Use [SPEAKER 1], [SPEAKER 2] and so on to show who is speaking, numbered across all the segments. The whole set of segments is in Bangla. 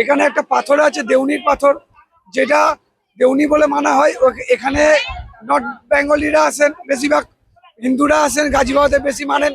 [SPEAKER 1] এখানে একটা পাথর আছে দেউনির পাথর, যেটা দেউনি বলে মানা হয়। এখানে নর্থ বেঙ্গলিরা আসেন, বেশিরভাগ হিন্দুরা আসেন, গাজী বাবাদের বেশি মানেন।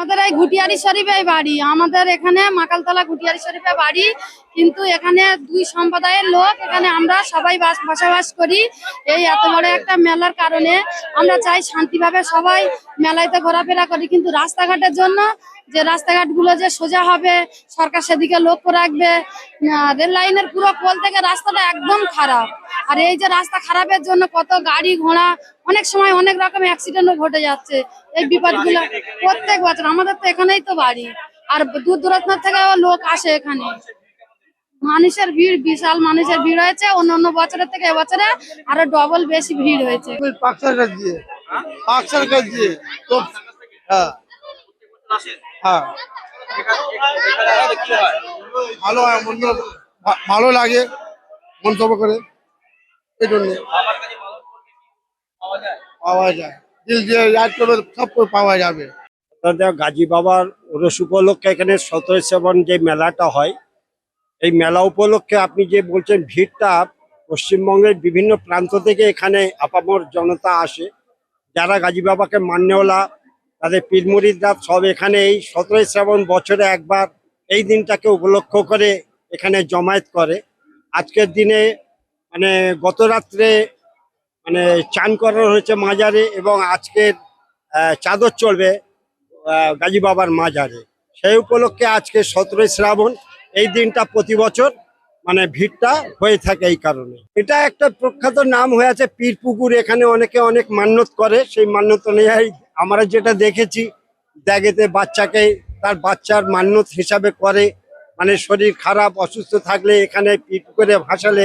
[SPEAKER 2] আমাদের এই ঘুটিয়ারি শরীফে বাড়ি, আমাদের এখানে মাকালতলা ঘুটিয়ারি শরীফে বাড়ি। কিন্তু এখানে দুই সম্প্রদায়ের লোক, এখানে আমরা সবাই বসবাস করি। এই এত বড় একটা মেলার কারণে আমরা চাই শান্তিভাবে সবাই মেলাইতে ঘোরাফেরা করি, কিন্তু রাস্তাঘাটের জন্য যে রাস্তাঘাটগুলো যে সোজা হবে, সরকার সেদিকে লক্ষ্য রাখবে। রেল লাইনের পুরো কোল থেকে রাস্তাটা একদম খারাপ। আর এই যে রাস্তা খারাপের জন্য কত গাড়ি ঘোড়া, অনেক সময় অনেক রকম অ্যাক্সিডেন্টও ঘটে যাচ্ছে। এই বিপদগুলো প্রত্যেক বছর, আমাদের তো এখানেই তো বাড়ি, আর দূর দূরান্ত থেকে লোক আসে এখানে। মানুষের ভিড়, বিশাল মানুষের ভিড় হয়েছে, অন্য বছরের থেকে এবছরে আরো ডবল বেশি ভিড় হয়েছে।
[SPEAKER 3] হ্যাঁ, ভালো হয়, ভালো লাগে মন্তব্য করে, এই জন্য পাওয়া যায়, দিল দিয়ে ইয়াদ করবে সব পাওয়া যাবে।
[SPEAKER 4] গাজী বাবার ওরস উপলক্ষে এখানে 17 শ্রাবণ যে মেলাটা হয়, এই মেলা উপলক্ষে আপনি যে বলছেন ভিড়টা, পশ্চিমবঙ্গের বিভিন্ন প্রান্ত থেকে এখানে আপামর জনতা আসে, যারা গাজী বাবাকে মান্যওয়ালা, তাদের পীর মুরিদরা সব এখানে এই 17 শ্রাবণ বছরে একবার এই দিনটাকে উপলক্ষ করে এখানে জমায়েত করে। আজকের দিনে মানে গত রাত্রে মানে চান করানো হয়েছে মাজারে, এবং আজকের চাদর চলবে গাজী বাবার মাজারে। সেই উপলক্ষে আজকে 17 শ্রাবণ, এই দিনটা প্রতি বছর মানে ভিড়টা হয়ে থাকে এই কারণে। এটা একটা প্রখ্যাত নাম হয়ে আছে পীর পুকুর, এখানে অনেকে অনেক মান্যত করে, সেই মান্যত অনুযায়ী আমরা যেটা দেখেছি দেখেতে বাচ্চাকে তার বাচ্চার মান্যত হিসাবে করে, মানে শরীর খারাপ অসুস্থ থাকলে এখানে পীর পুকুরে ভাসালে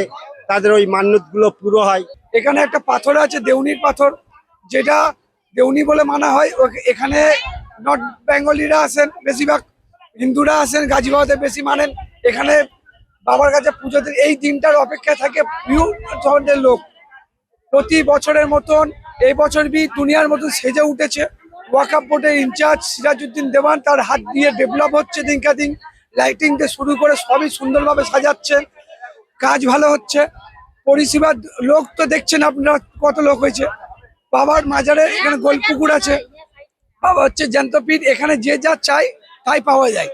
[SPEAKER 4] তাদের ওই মান্যত গুলো পুরো হয়।
[SPEAKER 1] এখানে একটা পাথর আছে দেউনির পাথর, যেটা দেউনি বলে মানা হয়। এখানে নর্থ বেঙ্গলিরা আসেন, বেশিরভাগ হিন্দুরা আসেন, গাজী বাবাতে বেশি মানেন। এখানে বাবার কাছে পুজোতে এই দিনটার অপেক্ষা থাকে বিভিন্ন ধরনের লোক। প্রতি বছরের মতন এই বছর বি দুনিয়ার মতন সেজে উঠেছে। ওয়াকফ বোর্ডের ইনচার্জ সিরাজউদ্দিন দেওয়ান তার হাত দিয়ে ডেভেলপ হচ্ছে দিনকে দিন, লাইটিং থেকে শুরু করে সবই সুন্দরভাবে সাজাচ্ছে, কাজ ভালো হচ্ছে। পরিষেবার লোক তো দেখছেন আপনারা কত লোক হয়েছে। বাবার মাজারে এখানে গোল পুকুর আছে, বাবা হচ্ছে জ্যান্ত পীর, এখানে যে যা চাই তাই পাওয়া যায়।